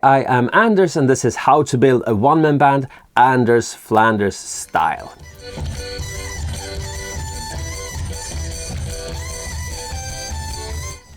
I am Anders and this is how to build a one-man band Anders Flanderz style.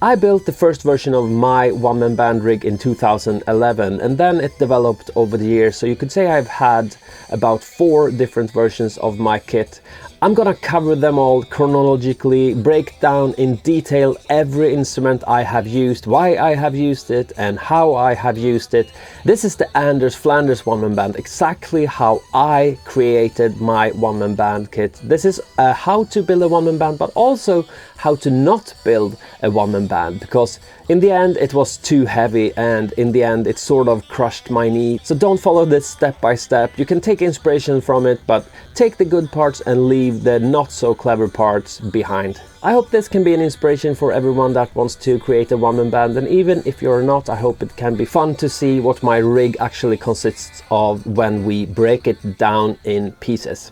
I built the first version of my one-man band rig in 2011 and then it developed over the years, so you could say I've had about 4 different versions of my kit. I'm gonna cover them all chronologically, break down in detail every instrument I have used, why I have used it and how I have used it. This is the Anders Flanderz one-man band, exactly how I created my one-man band kit. This is how to build a one-man band, but also how to not build a one-man band, because in the end it was too heavy and in the end it sort of crushed my knee. So don't follow this step by step. You can take inspiration from it, but take the good parts and leave the not so clever parts behind. I hope this can be an inspiration for everyone that wants to create a one-man band, and even if you're not, I hope it can be fun to see what my rig actually consists of when we break it down in pieces.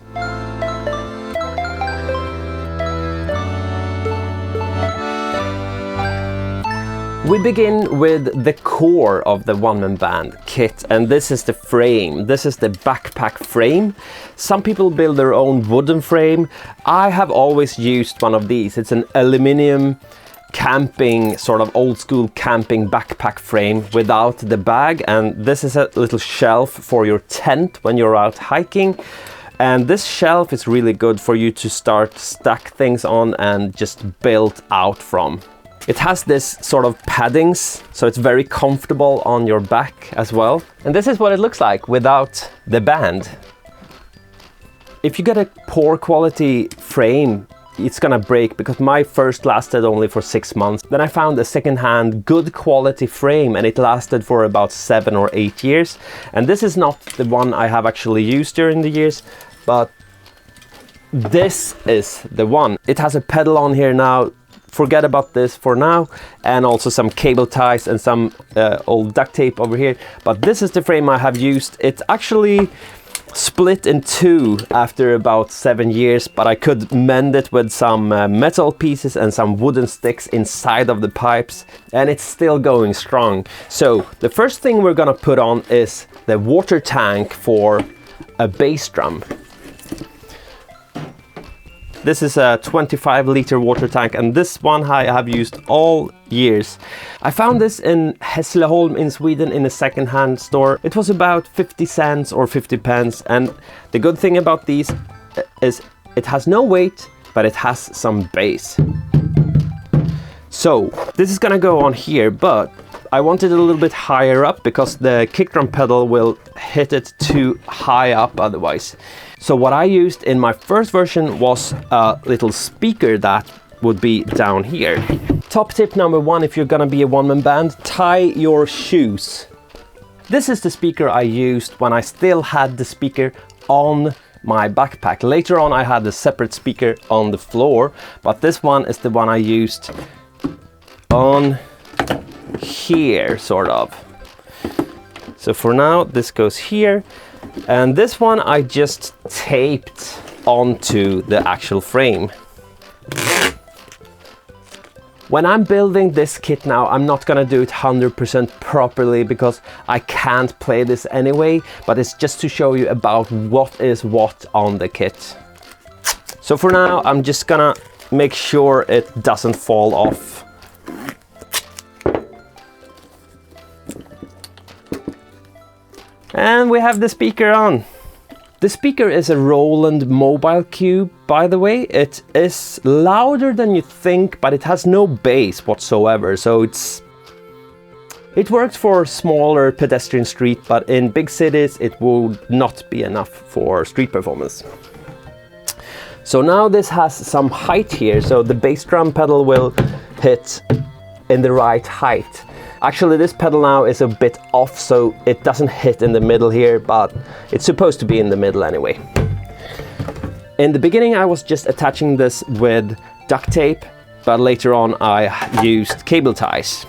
We begin with the core of the one-man band kit, and this is the frame. This is the backpack frame. Some people build their own wooden frame. I have always used one of these. It's an aluminum camping, sort of old school camping backpack frame without the bag, and this is a little shelf for your tent when you're out hiking. And this shelf is really good for you to start stack things on and just build out from. It has this sort of paddings, so it's very comfortable on your back as well. And this is what it looks like without the band. If you get a poor quality frame, it's gonna break, because my first lasted only for 6 months. Then I found a second-hand good quality frame and it lasted for about 7 or 8 years. And this is not the one I have actually used during the years, but this is the one. It has a pedal on here now. Forget about this for now, and also some cable ties and some old duct tape over here. But this is the frame I have used. It's actually split in 2 after about 7 years, but I could mend it with some metal pieces and some wooden sticks inside of the pipes, and it's still going strong. So the first thing we're gonna put on is the water tank for a bass drum. This is a 25-liter water tank, and this one I have used all years. I found this in Hässleholm in Sweden in a second-hand store. It was about 50 cents or 50 pence, and the good thing about these is it has no weight, but it has some bass. So this is gonna go on here, but I want it a little bit higher up because the kick drum pedal will hit it too high up otherwise. So what I used in my first version was a little speaker that would be down here. Top tip number 1, if you're gonna be a one-man band, tie your shoes. This is the speaker I used when I still had the speaker on my backpack. Later on I had a separate speaker on the floor, but this one is the one I used on here, sort of. So for now this goes here, and this one I just taped onto the actual frame. When I'm building this kit now, I'm not gonna do it 100% properly because I can't play this anyway, but it's just to show you about what is what on the kit. So for now I'm just gonna make sure it doesn't fall off. And we have the speaker on. The speaker is a Roland Mobile Cube, by the way. It is louder than you think, but it has no bass whatsoever, so it works for smaller pedestrian street, but in big cities it would not be enough for street performance. So now this has some height here, so the bass drum pedal will hit in the right height. Actually, this pedal now is a bit off, so it doesn't hit in the middle here, but it's supposed to be in the middle anyway. In the beginning, I was just attaching this with duct tape, but later on I used cable ties.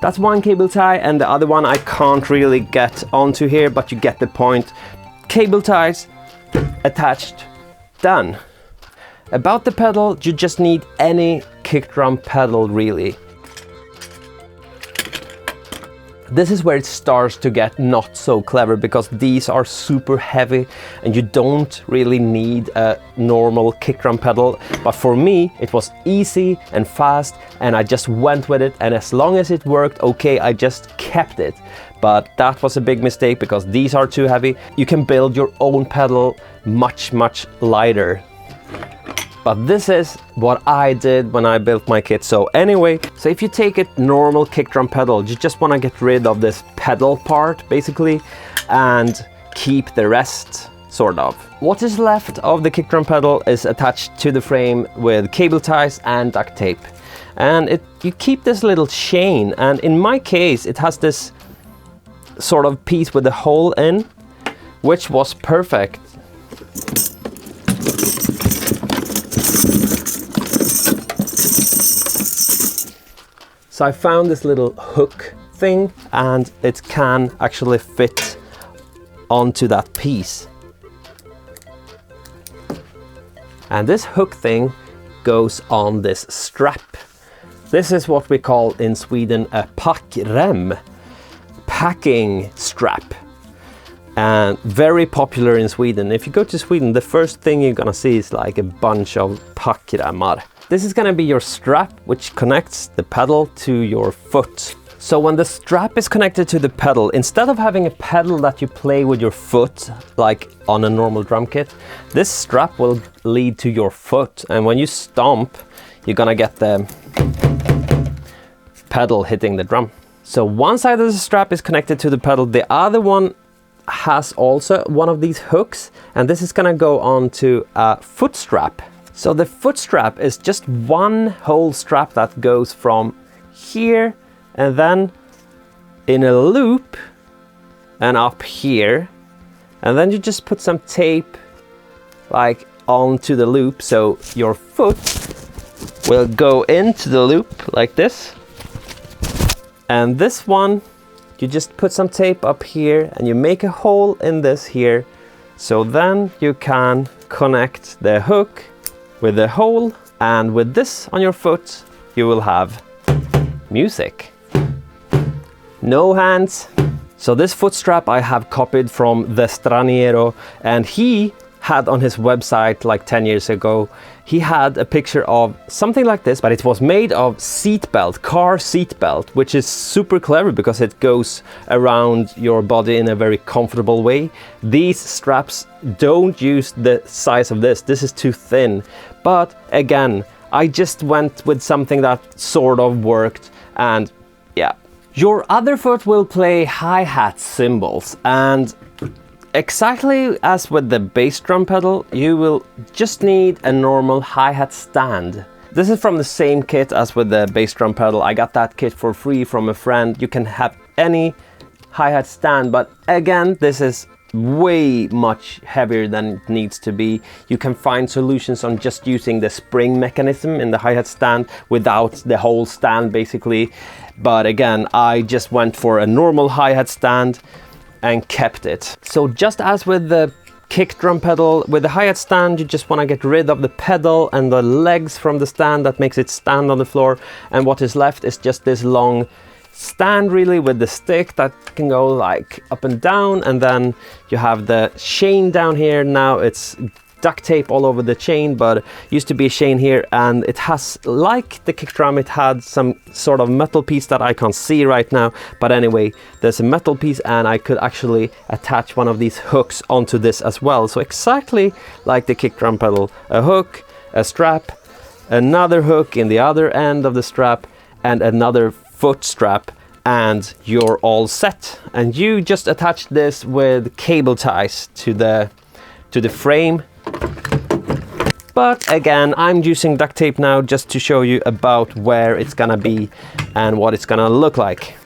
That's one cable tie, and the other one I can't really get onto here, but you get the point. Cable ties attached, done. About the pedal, you just need any kick drum pedal really. This is where it starts to get not so clever, because these are super heavy and you don't really need a normal kick drum pedal. But for me, it was easy and fast and I just went with it, and as long as it worked okay, I just kept it. But that was a big mistake because these are too heavy. You can build your own pedal much lighter. But this is what I did when I built my kit. So anyway, so if you take a normal kick drum pedal, you just want to get rid of this pedal part basically and keep the rest sort of. What is left of the kick drum pedal is attached to the frame with cable ties and duct tape. And you keep this little chain, and in my case it has this sort of piece with a hole in, which was perfect. So I found this little hook thing and it can actually fit onto that piece. And this hook thing goes on this strap. This is what we call in Sweden a packrem, packing strap. And very popular in Sweden. If you go to Sweden, the first thing you're gonna see is like a bunch of packremmar. This is gonna be your strap, which connects the pedal to your foot. So when the strap is connected to the pedal, instead of having a pedal that you play with your foot, like on a normal drum kit, this strap will lead to your foot. And when you stomp, you're gonna get the pedal hitting the drum. So one side of the strap is connected to the pedal, the other one has also one of these hooks, and this is gonna go on to a foot strap. So the foot strap is just one whole strap that goes from here and then in a loop and up here. And then you just put some tape like onto the loop, so your foot will go into the loop like this. And this one, you just put some tape up here and you make a hole in this here. So then you can connect the hook with the hole, and with this on your foot you will have music. No hands. So this foot strap I have copied from the Straniero, and he had on his website like 10 years ago, he had a picture of something like this, but it was made of seatbelt, car seatbelt, which is super clever because it goes around your body in a very comfortable way. These straps don't use the size of this. This is too thin. But again, I just went with something that sort of worked, and yeah. Your other foot will play hi-hat cymbals, and exactly as with the bass drum pedal, you will just need a normal hi-hat stand. This is from the same kit as with the bass drum pedal. I got that kit for free from a friend. You can have any hi-hat stand, but again, this is way much heavier than it needs to be. You can find solutions on just using the spring mechanism in the hi-hat stand without the whole stand basically. But again, I just went for a normal hi-hat stand and kept it. So just as with the kick drum pedal, with the hi-hat stand, you just want to get rid of the pedal and the legs from the stand that makes it stand on the floor, and what is left is just this long stand really with the stick that can go like up and down, and then you have the chain down here. Now it's duct tape all over the chain, but used to be a chain here, and it has, like the kick drum, it had some sort of metal piece that I can't see right now, but anyway, there's a metal piece and I could actually attach one of these hooks onto this as well. So exactly like the kick drum pedal, a hook, a strap, another hook in the other end of the strap, and another foot strap, and you're all set. And you just attach this with cable ties to the frame. But again, I'm using duct tape now just to show you about where it's gonna be and what it's gonna look like.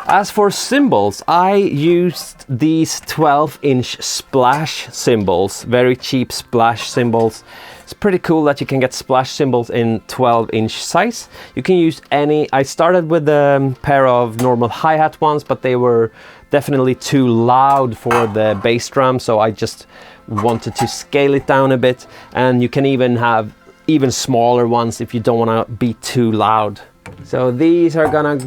As for cymbals, I used these 12-inch splash cymbals, very cheap splash cymbals. It's pretty cool that you can get splash cymbals in 12-inch size. You can use any. I started with a pair of normal hi-hat ones, but they were definitely too loud for the bass drum, so I just wanted to scale it down a bit, and you can even have even smaller ones if you don't want to be too loud. So these are gonna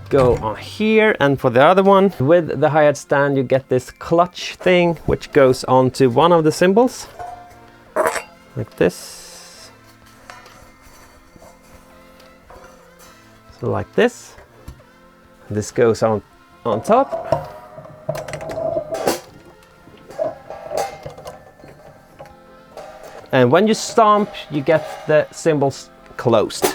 go on here, and for the other one, with the hi-hat stand, you get this clutch thing which goes onto one of the cymbals, like this. So like this. This goes on top. And when you stomp, you get the cymbals closed.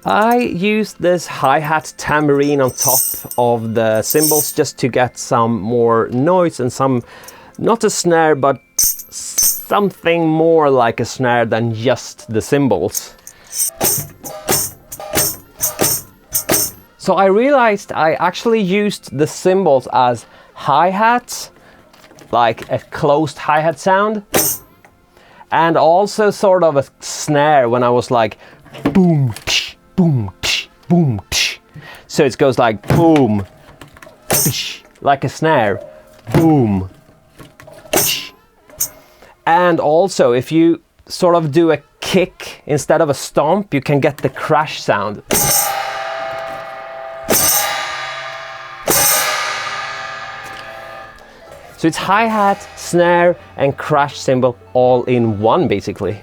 I used this hi-hat tambourine on top of the cymbals just to get some more noise and some, not a snare, but something more like a snare than just the cymbals. So I realized I actually used the cymbals as hi-hats, like a closed hi-hat sound, and also sort of a snare when I was like boom, tsh, boom, tsh, boom, tsh. So it goes like boom, tsh, like a snare, boom, tsh. And also if you sort of do a kick instead of a stomp, you can get the crash sound. So it's hi-hat, snare, and crash cymbal all in one, basically.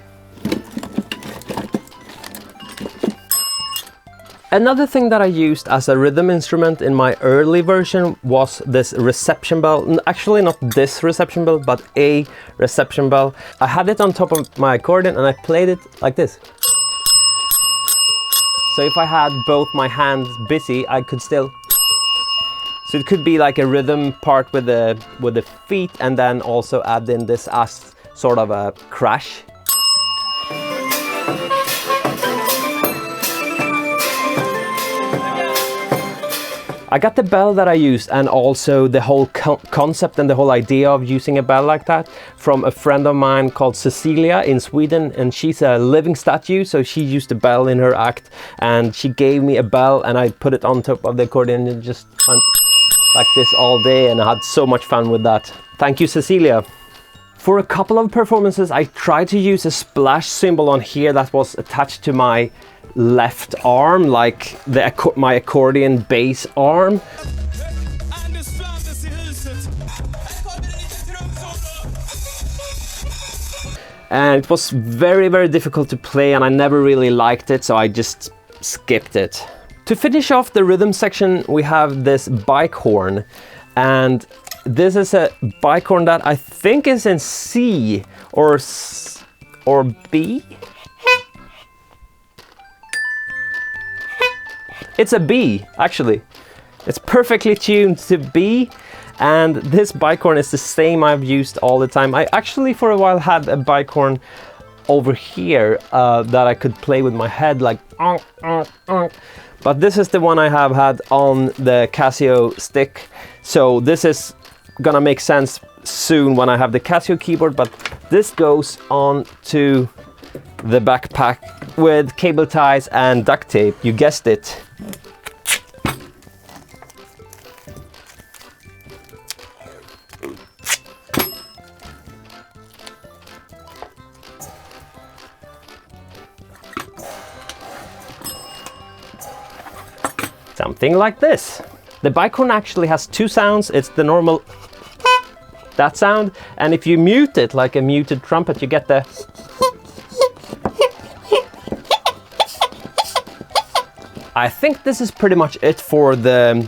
Another thing that I used as a rhythm instrument in my early version was this reception bell. Actually not this reception bell, but a reception bell. I had it on top of my accordion and I played it like this. So if I had both my hands busy, I could still... So it could be like a rhythm part with the feet, and then also add in this as sort of a crash. I got the bell that I used, and also the whole concept and the whole idea of using a bell like that from a friend of mine called Cecilia in Sweden, and she's a living statue, so she used a bell in her act, and she gave me a bell and I put it on top of the accordion and just went like this all day, and I had so much fun with that. Thank you, Cecilia. For a couple of performances I tried to use a splash cymbal on here that was attached to my left arm, like my accordion bass arm. And it was very, very difficult to play, and I never really liked it, so I just skipped it. To finish off the rhythm section, we have this bike horn, and this is a bike horn that I think is in C or B. It's a B, actually. It's perfectly tuned to B, and this bike horn is the same I've used all the time. I actually for a while had a bike horn over here that I could play with my head like but this is the one I have had on the Casio stick, so this is gonna make sense soon when I have the Casio keyboard. But this goes on to the backpack with cable ties and duct tape, you guessed it. Something like this. The bike horn actually has two sounds. It's the normal that sound, and if you mute it like a muted trumpet, you get the I think this is pretty much it for the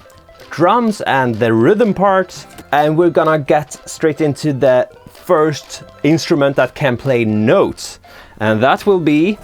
drums and the rhythm parts, and we're gonna get straight into the first instrument that can play notes, and that will be